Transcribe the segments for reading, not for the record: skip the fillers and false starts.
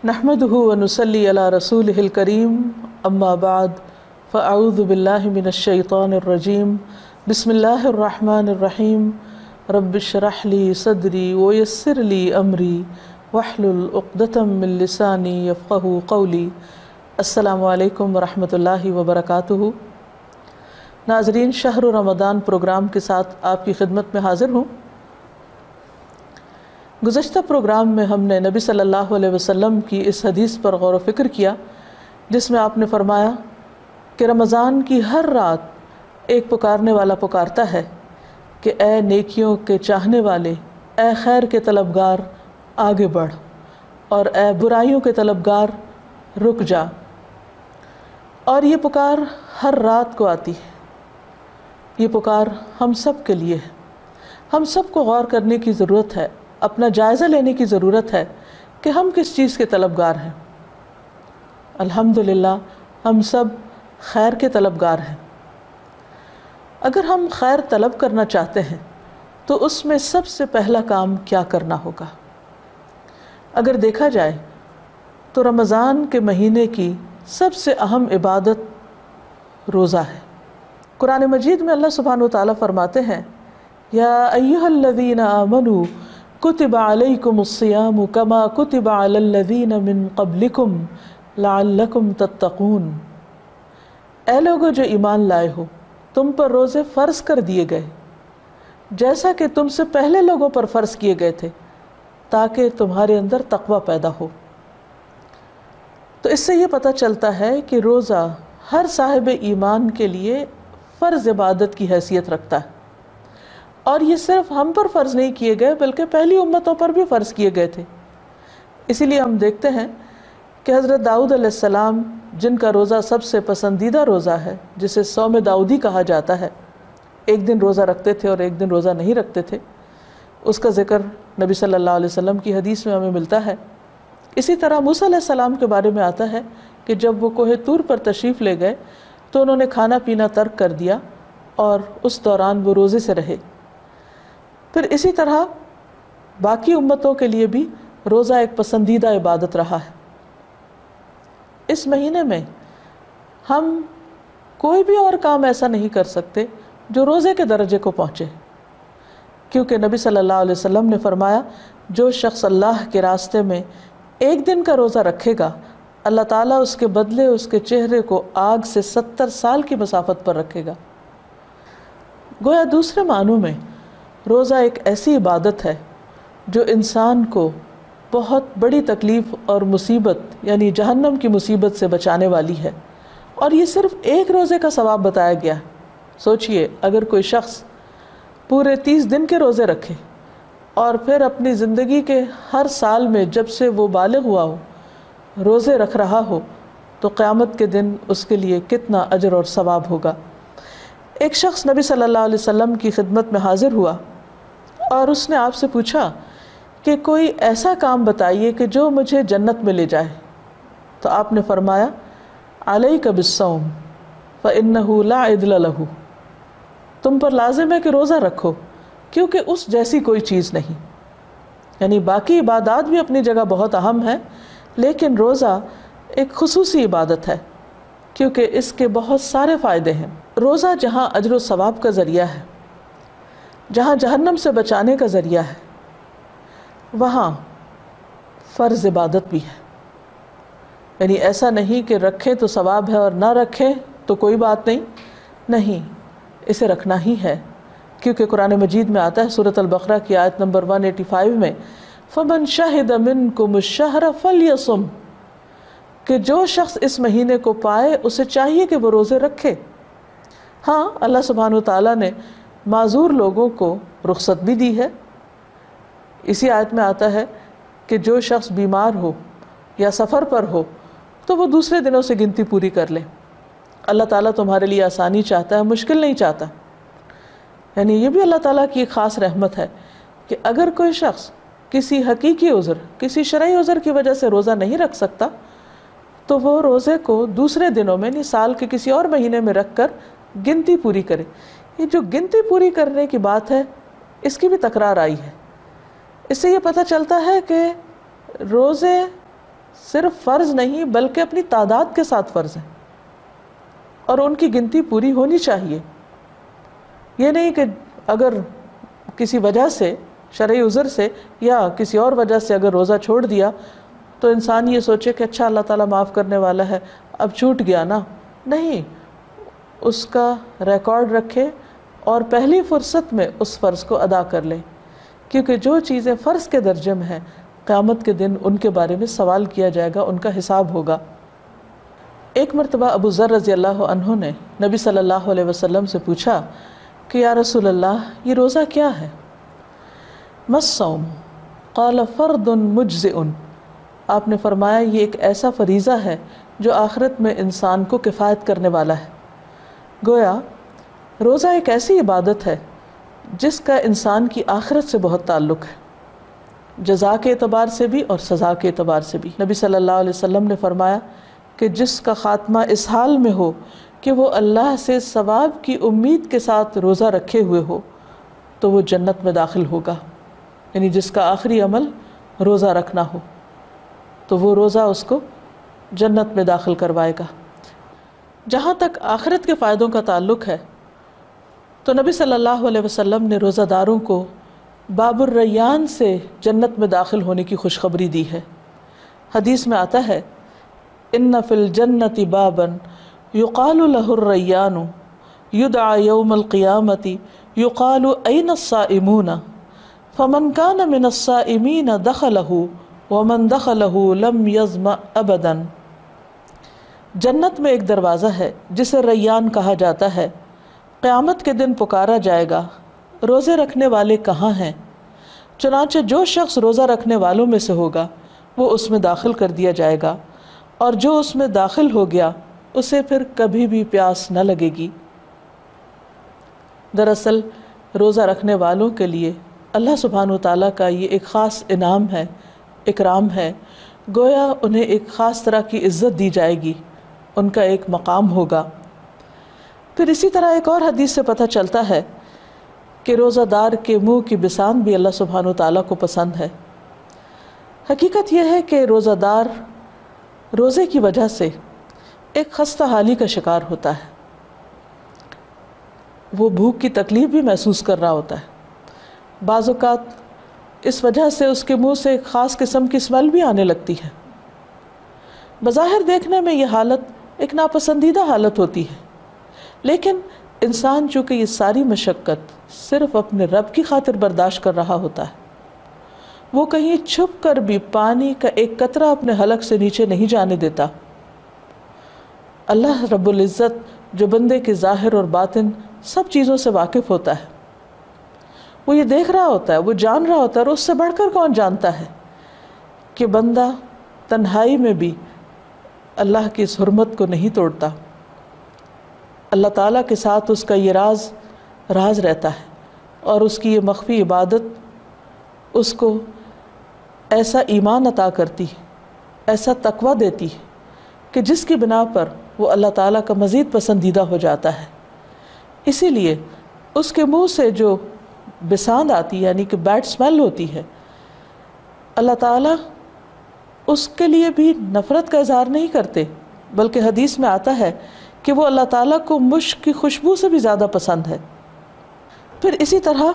نحمده ونصلي على رسوله الكريم اما بعد فاعوذ بالله من الشيطان الرجيم بسم الله الرحمن الرحيم رب اشرح لي صدري ويسر لي امري واحلل عقدة من لساني يفقهوا قولي۔ السلام علیکم ورحمۃ اللہ وبرکاتہ۔ ناظرین، شہر رمضان پروگرام کے ساتھ آپ کی خدمت میں حاضر ہوں۔ گزشتہ پروگرام میں ہم نے نبی صلی اللہ علیہ وسلم کی اس حدیث پر غور و فکر کیا جس میں آپ نے فرمایا کہ رمضان کی ہر رات ایک پکارنے والا پکارتا ہے کہ اے نیکیوں کے چاہنے والے، اے خیر کے طلبگار آگے بڑھ، اور اے برائیوں کے طلبگار رک جا۔ اور یہ پکار ہر رات کو آتی ہے، یہ پکار ہم سب کے لیے ہے۔ ہم سب کو غور کرنے کی ضرورت ہے، اپنا جائزہ لینے کی ضرورت ہے کہ ہم کس چیز کے طلبگار ہیں۔ الحمدللہ ہم سب خیر کے طلبگار ہیں۔ اگر ہم خیر طلب کرنا چاہتے ہیں تو اس میں سب سے پہلا کام کیا کرنا ہوگا؟ اگر دیکھا جائے تو رمضان کے مہینے کی سب سے اہم عبادت روزہ ہے۔ قرآن مجید میں اللہ سبحانہ وتعالیٰ فرماتے ہیں یا ایھا الذین آمنوا کتب علیکم الصیام کما کتب علی الذین من قبلکم لعلکم تتقون۔ اے لوگو جو ایمان لائے ہو، تم پر روزے فرض کر دیے گئے جیسا کہ تم سے پہلے لوگوں پر فرض کیے گئے تھے تاکہ تمہارے اندر تقوی پیدا ہو۔ تو اس سے یہ پتہ چلتا ہے کہ روزہ ہر صاحب ایمان کے لیے فرض عبادت کی حیثیت رکھتا ہے، اور یہ صرف ہم پر فرض نہیں کیے گئے بلکہ پہلی امتوں پر بھی فرض کیے گئے تھے۔ اسی لیے ہم دیکھتے ہیں کہ حضرت داؤد علیہ السلام، جن کا روزہ سب سے پسندیدہ روزہ ہے، جسے صوم داؤدی کہا جاتا ہے، ایک دن روزہ رکھتے تھے اور ایک دن روزہ نہیں رکھتے تھے۔ اس کا ذکر نبی صلی اللہ علیہ وسلم کی حدیث میں ہمیں ملتا ہے۔ اسی طرح موسیٰ علیہ السلام کے بارے میں آتا ہے کہ جب وہ کوہ طور پر تشریف لے گئے تو انہوں نے کھانا پینا ترک کر دیا اور اس دوران وہ روزے سے رہے۔ پھر اسی طرح باقی امتوں کے لیے بھی روزہ ایک پسندیدہ عبادت رہا ہے۔ اس مہینے میں ہم کوئی بھی اور کام ایسا نہیں کر سکتے جو روزے کے درجے کو پہنچے، کیونکہ نبی صلی اللہ علیہ وسلم نے فرمایا جو شخص اللہ کے راستے میں ایک دن کا روزہ رکھے گا، اللہ تعالیٰ اس کے بدلے اس کے چہرے کو آگ سے 70 سال کی مسافت پر رکھے گا۔ گویا دوسرے معنوں میں روزہ ایک ایسی عبادت ہے جو انسان کو بہت بڑی تکلیف اور مصیبت یعنی جہنم کی مصیبت سے بچانے والی ہے، اور یہ صرف ایک روزے کا ثواب بتایا گیا ہے۔ سوچئے اگر کوئی شخص پورے 30 دن کے روزے رکھے اور پھر اپنی زندگی کے ہر سال میں جب سے وہ بالغ ہوا ہو روزے رکھ رہا ہو تو قیامت کے دن اس کے لیے کتنا اجر اور ثواب ہوگا۔ ایک شخص نبی صلی اللہ علیہ وسلم کی خدمت میں حاضر ہوا اور اس نے آپ سے پوچھا کہ کوئی ایسا کام بتائیے کہ جو مجھے جنت میں لے جائے۔ تو آپ نے فرمایا علیک بالصوم فإنہ لا عدل لہ، تم پر لازم ہے کہ روزہ رکھو کیونکہ اس جیسی کوئی چیز نہیں۔ یعنی باقی عبادات بھی اپنی جگہ بہت اہم ہیں، لیکن روزہ ایک خصوصی عبادت ہے کیونکہ اس کے بہت سارے فائدے ہیں۔ روزہ جہاں اجر و ثواب کا ذریعہ ہے، جہاں جہنم سے بچانے کا ذریعہ ہے، وہاں فرض عبادت بھی ہے۔ یعنی ایسا نہیں کہ رکھیں تو ثواب ہے اور نہ رکھیں تو کوئی بات نہیں، نہیں، اسے رکھنا ہی ہے، کیونکہ قرآن مجید میں آتا ہے سورۃ البقرہ کی آیت نمبر 185 میں فَمَنْ شَهِدَ مِنْكُمُ الشَّهْرَ فَلْيَصُمْ، کہ جو شخص اس مہینے کو پائے اسے چاہیے کہ وہ روزے رکھے۔ ہاں، اللہ سبحانہ وتعالیٰ نے معذور لوگوں کو رخصت بھی دی ہے۔ اسی آیت میں آتا ہے کہ جو شخص بیمار ہو یا سفر پر ہو تو وہ دوسرے دنوں سے گنتی پوری کر لے۔ اللہ تعالیٰ تمہارے لیے آسانی چاہتا ہے، مشکل نہیں چاہتا۔ یعنی یہ بھی اللہ تعالیٰ کی ایک خاص رحمت ہے کہ اگر کوئی شخص کسی حقیقی عذر، کسی شرعی عذر کی وجہ سے روزہ نہیں رکھ سکتا تو وہ روزے کو دوسرے دنوں میں یعنی سال کے کسی اور مہینے میں رکھ کر گنتی پوری کرے۔ یہ جو گنتی پوری کرنے کی بات ہے اس کی بھی تکرار آئی ہے۔ اس سے یہ پتہ چلتا ہے کہ روزے صرف فرض نہیں بلکہ اپنی تعداد کے ساتھ فرض ہیں، اور ان کی گنتی پوری ہونی چاہیے۔ یہ نہیں کہ اگر کسی وجہ سے، شرعی عذر سے یا کسی اور وجہ سے اگر روزہ چھوڑ دیا تو انسان یہ سوچے کہ اچھا اللہ تعالیٰ معاف کرنے والا ہے، اب چھوٹ گیا نا۔ نہیں، اس کا ریکارڈ رکھے اور پہلی فرصت میں اس فرض کو ادا کر لے، کیونکہ جو چیزیں فرض کے درجے میں ہیں قیامت کے دن ان کے بارے میں سوال کیا جائے گا، ان کا حساب ہوگا۔ ایک مرتبہ ابو ذر رضی اللہ عنہ نے نبی صلی اللہ علیہ وسلم سے پوچھا کہ یا رسول اللہ، یہ روزہ کیا ہے؟ ما الصوم؟ قال فرض مجزئ۔ آپ نے فرمایا یہ ایک ایسا فریضہ ہے جو آخرت میں انسان کو کفایت کرنے والا ہے۔ گویا روزہ ایک ایسی عبادت ہے جس کا انسان کی آخرت سے بہت تعلق ہے، جزا کے اعتبار سے بھی اور سزا کے اعتبار سے بھی۔ نبی صلی اللہ علیہ وسلم نے فرمایا کہ جس کا خاتمہ اس حال میں ہو کہ وہ اللہ سے ثواب کی امید کے ساتھ روزہ رکھے ہوئے ہو تو وہ جنت میں داخل ہوگا، یعنی جس کا آخری عمل روزہ رکھنا ہو تو وہ روزہ اس کو جنت میں داخل کروائے گا۔ جہاں تک آخرت کے فائدوں کا تعلق ہے تو نبی صلی اللہ علیہ وسلم نے روزہ داروں کو باب الریان سے جنت میں داخل ہونے کی خوشخبری دی ہے۔ حدیث میں آتا ہے ان فی الجنت بابا یقال له الریان یدعى یوم القیامت یقال این الصائمون فمن کان من الصائمین دخلہ ومن دخلہ لم یظمأ ابدا۔ جنت میں ایک دروازہ ہے جسے ریان کہا جاتا ہے، قیامت کے دن پکارا جائے گا روزے رکھنے والے کہاں ہیں؟ چنانچہ جو شخص روزہ رکھنے والوں میں سے ہوگا وہ اس میں داخل کر دیا جائے گا، اور جو اس میں داخل ہو گیا اسے پھر کبھی بھی پیاس نہ لگے گی۔ دراصل روزہ رکھنے والوں کے لیے اللہ سبحانہ وتعالیٰ کا یہ ایک خاص انعام ہے، اکرام ہے، گویا انہیں ایک خاص طرح کی عزت دی جائے گی، ان کا ایک مقام ہوگا۔ پھر اسی طرح ایک اور حدیث سے پتہ چلتا ہے کہ روزہ دار کے منہ کی بسان بھی اللہ سبحانہ وتعالیٰ کو پسند ہے۔ حقیقت یہ ہے کہ روزہ دار روزے کی وجہ سے ایک خستہ حالی کا شکار ہوتا ہے، وہ بھوک کی تکلیف بھی محسوس کر رہا ہوتا ہے، بعض اوقات اس وجہ سے اس کے منہ سے ایک خاص قسم کی اسمیل بھی آنے لگتی ہے۔ بظاہر دیکھنے میں یہ حالت ایک ناپسندیدہ حالت ہوتی ہے، لیکن انسان چونکہ یہ ساری مشقت صرف اپنے رب کی خاطر برداشت کر رہا ہوتا ہے، وہ کہیں چھپ کر بھی پانی کا ایک قطرہ اپنے حلق سے نیچے نہیں جانے دیتا۔ اللہ رب العزت جو بندے کے ظاہر اور باطن سب چیزوں سے واقف ہوتا ہے، وہ یہ دیکھ رہا ہوتا ہے، وہ جان رہا ہوتا ہے، اور اس سے بڑھ کر کون جانتا ہے کہ بندہ تنہائی میں بھی اللہ کی اس حرمت کو نہیں توڑتا۔ اللہ تعالیٰ کے ساتھ اس کا یہ راز رہتا ہے، اور اس کی یہ مخفی عبادت اس کو ایسا ایمان عطا کرتی، ایسا تقویٰ دیتی کہ جس کی بنا پر وہ اللہ تعالیٰ کا مزید پسندیدہ ہو جاتا ہے۔ اسی لیے اس کے منہ سے جو بساند آتی یعنی کہ بیڈ سمیل ہوتی ہے، اللہ تعالیٰ اس کے لیے بھی نفرت کا اظہار نہیں کرتے، بلکہ حدیث میں آتا ہے کہ وہ اللہ تعالیٰ کو مشک کی خوشبو سے بھی زیادہ پسند ہے۔ پھر اسی طرح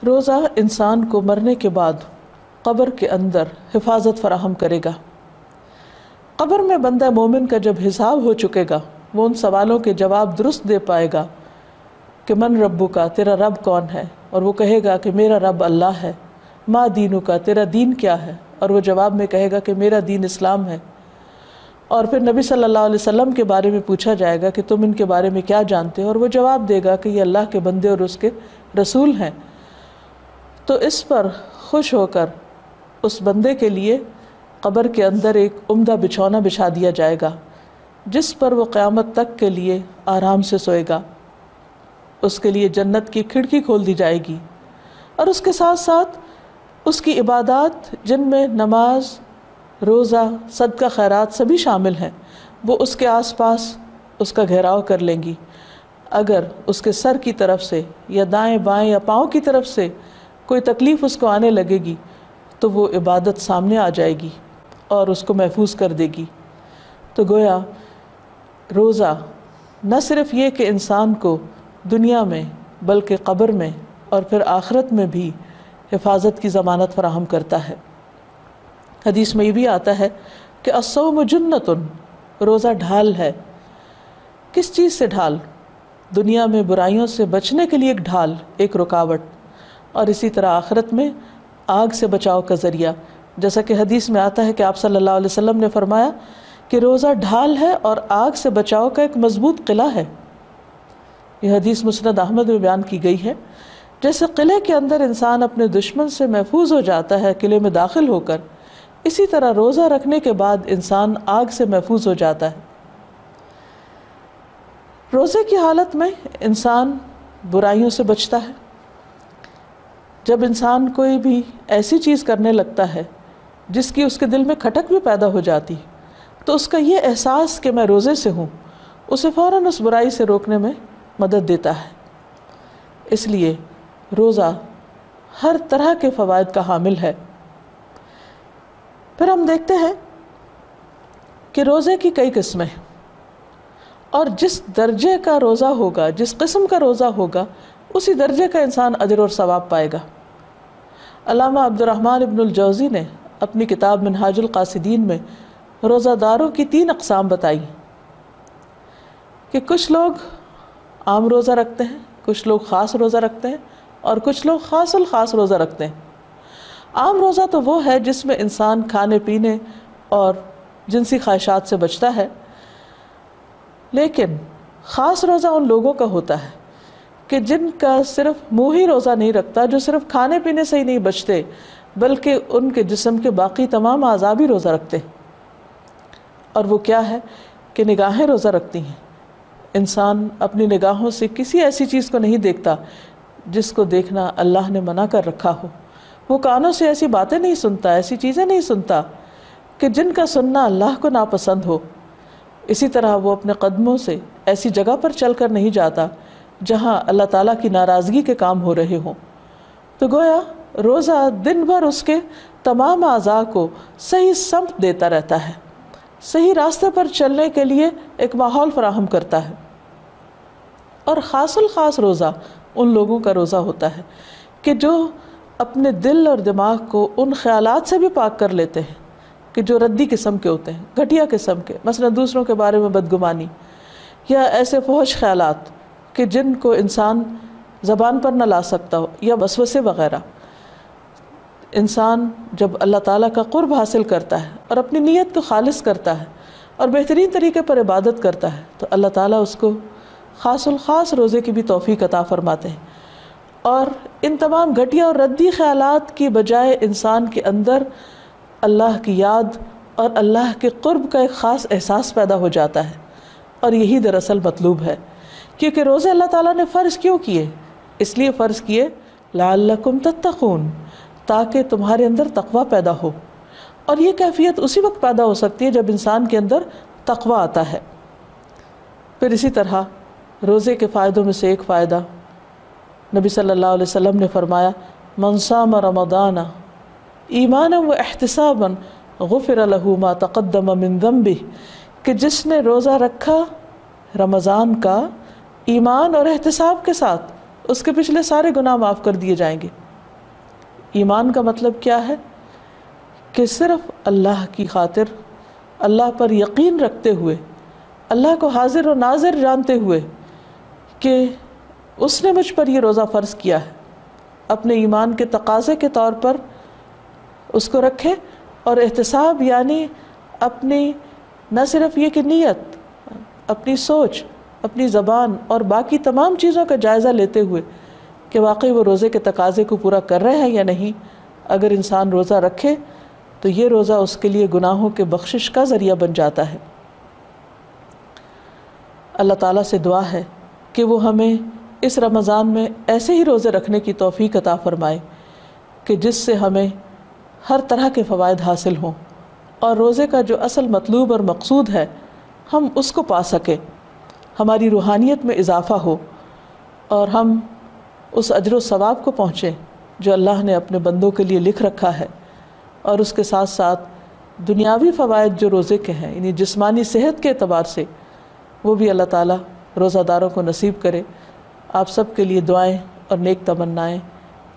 روزہ انسان کو مرنے کے بعد قبر کے اندر حفاظت فراہم کرے گا۔ قبر میں بندہ مومن کا جب حساب ہو چکے گا، وہ ان سوالوں کے جواب درست دے پائے گا کہ من ربو کا، تیرا رب کون ہے؟ اور وہ کہے گا کہ میرا رب اللہ ہے۔ ما دینو کا، تیرا دین کیا ہے؟ اور وہ جواب میں کہے گا کہ میرا دین اسلام ہے۔ اور پھر نبی صلی اللہ علیہ وسلم کے بارے میں پوچھا جائے گا کہ تم ان کے بارے میں کیا جانتے ہو؟ اور وہ جواب دے گا کہ یہ اللہ کے بندے اور اس کے رسول ہیں۔ تو اس پر خوش ہو کر اس بندے کے لیے قبر کے اندر ایک عمدہ بچھونا بچھا دیا جائے گا، جس پر وہ قیامت تک کے لیے آرام سے سوئے گا۔ اس کے لیے جنت کی کھڑکی کھول دی جائے گی، اور اس کے ساتھ ساتھ اس کی عبادات جن میں نماز، روزہ، صدقہ خیرات سبھی شامل ہیں، وہ اس کے آس پاس اس کا گھیراؤ کر لیں گی۔ اگر اس کے سر کی طرف سے یا دائیں بائیں یا پاؤں کی طرف سے کوئی تکلیف اس کو آنے لگے گی تو وہ عبادت سامنے آ جائے گی، اور اس کو محفوظ کر دے گی۔ تو گویا روزہ نہ صرف یہ کہ انسان کو دنیا میں بلکہ قبر میں اور پھر آخرت میں بھی حفاظت کی ضمانت فراہم کرتا ہے۔ حدیث میں یہ بھی آتا ہے کہ الصوم جنۃ، روزہ ڈھال ہے۔ کس چیز سے ڈھال؟ دنیا میں برائیوں سے بچنے کے لیے ایک ڈھال، ایک رکاوٹ، اور اسی طرح آخرت میں آگ سے بچاؤ کا ذریعہ۔ جیسا کہ حدیث میں آتا ہے کہ آپ صلی اللہ علیہ وسلم نے فرمایا کہ روزہ ڈھال ہے اور آگ سے بچاؤ کا ایک مضبوط قلعہ ہے۔ یہ حدیث مسند احمد میں بیان کی گئی ہے۔ جیسے قلعے کے اندر انسان اپنے دشمن سے محفوظ ہو جاتا ہے قلعے میں داخل ہو کر، اسی طرح روزہ رکھنے کے بعد انسان آگ سے محفوظ ہو جاتا ہے۔ روزے کی حالت میں انسان برائیوں سے بچتا ہے۔ جب انسان کوئی بھی ایسی چیز کرنے لگتا ہے جس کی اس کے دل میں کھٹک بھی پیدا ہو جاتی، تو اس کا یہ احساس کہ میں روزے سے ہوں اسے فوراً اس برائی سے روکنے میں مدد دیتا ہے۔ اس لیے روزہ ہر طرح کے فوائد کا حامل ہے۔ پھر ہم دیکھتے ہیں کہ روزے کی کئی قسمیں، اور جس درجے کا روزہ ہوگا، جس قسم کا روزہ ہوگا، اسی درجے کا انسان اجر اور ثواب پائے گا۔ علامہ عبد الرحمن ابن الجوزی نے اپنی کتاب منہاج القاصدین میں روزہ داروں کی 3 اقسام بتائی کہ کچھ لوگ عام روزہ رکھتے ہیں، کچھ لوگ خاص روزہ رکھتے ہیں، اور کچھ لوگ خاص الخاص روزہ رکھتے ہیں۔ عام روزہ تو وہ ہے جس میں انسان کھانے پینے اور جنسی خواہشات سے بچتا ہے، لیکن خاص روزہ ان لوگوں کا ہوتا ہے کہ جن کا صرف منہ ہی روزہ نہیں رکھتا، جو صرف کھانے پینے سے ہی نہیں بچتے بلکہ ان کے جسم کے باقی تمام اعضاء بھی روزہ رکھتے ہیں۔ اور وہ کیا ہے کہ نگاہیں روزہ رکھتی ہیں۔ انسان اپنی نگاہوں سے کسی ایسی چیز کو نہیں دیکھتا جس کو دیکھنا اللہ نے منع کر رکھا ہو۔ وہ کانوں سے ایسی باتیں نہیں سنتا، ایسی چیزیں نہیں سنتا کہ جن کا سننا اللہ کو ناپسند ہو۔ اسی طرح وہ اپنے قدموں سے ایسی جگہ پر چل کر نہیں جاتا جہاں اللہ تعالیٰ کی ناراضگی کے کام ہو رہے ہوں۔ تو گویا روزہ دن بھر اس کے تمام اعضاء کو صحیح سمت دیتا رہتا ہے، صحیح راستے پر چلنے کے لیے ایک ماحول فراہم کرتا ہے۔ اور خاص الخاص روزہ ان لوگوں کا روزہ ہوتا ہے کہ جو اپنے دل اور دماغ کو ان خیالات سے بھی پاک کر لیتے ہیں کہ جو ردی قسم کے ہوتے ہیں، گھٹیا قسم کے، مثلا دوسروں کے بارے میں بدگمانی یا ایسے فحش خیالات کہ جن کو انسان زبان پر نہ لا سکتا ہو، یا وسوسے وغیرہ۔ انسان جب اللہ تعالیٰ کا قرب حاصل کرتا ہے اور اپنی نیت کو خالص کرتا ہے اور بہترین طریقے پر عبادت کرتا ہے، تو اللہ تعالیٰ اس کو خاص الخاص روزے کی بھی توفیق عطا فرماتے ہیں۔ اور ان تمام گھٹیا اور ردی خیالات کی بجائے انسان کے اندر اللہ کی یاد اور اللہ کے قرب کا ایک خاص احساس پیدا ہو جاتا ہے۔ اور یہی دراصل مطلوب ہے، کیونکہ روزے اللہ تعالیٰ نے فرض کیوں کیے؟ اس لیے فرض کیے لعلکم تتقون، تاکہ تمہارے اندر تقوی پیدا ہو۔ اور یہ کیفیت اسی وقت پیدا ہو سکتی ہے جب انسان کے اندر تقوی آتا ہے۔ پھر اسی طرح روزے کے فائدوں میں سے ایک فائدہ نبی صلی اللہ علیہ وسلم نے فرمایا، من صام رمضان ایمانا و احتسابا غفر له ما تقدم من ذنبہ، کہ جس نے روزہ رکھا رمضان کا ایمان اور احتساب کے ساتھ، اس کے پچھلے سارے گناہ معاف کر دیے جائیں گے۔ ایمان کا مطلب کیا ہے؟ کہ صرف اللہ کی خاطر، اللہ پر یقین رکھتے ہوئے، اللہ کو حاضر و ناظر جانتے ہوئے کہ اس نے مجھ پر یہ روزہ فرض کیا ہے، اپنے ایمان کے تقاضے کے طور پر اس کو رکھے، اور احتساب یعنی اپنی نہ صرف یہ کہ نیت، اپنی سوچ، اپنی زبان اور باقی تمام چیزوں کا جائزہ لیتے ہوئے کہ واقعی وہ روزے کے تقاضے کو پورا کر رہے ہیں یا نہیں۔ اگر انسان روزہ رکھے تو یہ روزہ اس کے لیے گناہوں کے بخشش کا ذریعہ بن جاتا ہے۔ اللہ تعالیٰ سے دعا ہے کہ وہ ہمیں اس رمضان میں ایسے ہی روزے رکھنے کی توفیق عطا فرمائے کہ جس سے ہمیں ہر طرح کے فوائد حاصل ہوں، اور روزے کا جو اصل مطلوب اور مقصود ہے ہم اس کو پا سکیں، ہماری روحانیت میں اضافہ ہو، اور ہم اس اجر و ثواب کو پہنچیں جو اللہ نے اپنے بندوں کے لیے لکھ رکھا ہے، اور اس کے ساتھ ساتھ دنیاوی فوائد جو روزے کے ہیں، یعنی جسمانی صحت کے اعتبار سے، وہ بھی اللہ تعالیٰ روزہ داروں کو نصیب کرے۔ آپ سب کے لیے دعائیں اور نیک تمنائیں۔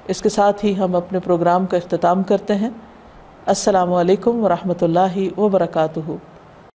اس کے ساتھ ہی ہم اپنے پروگرام کا اختتام کرتے ہیں۔ السلام علیکم ورحمۃ اللہ وبرکاتہ۔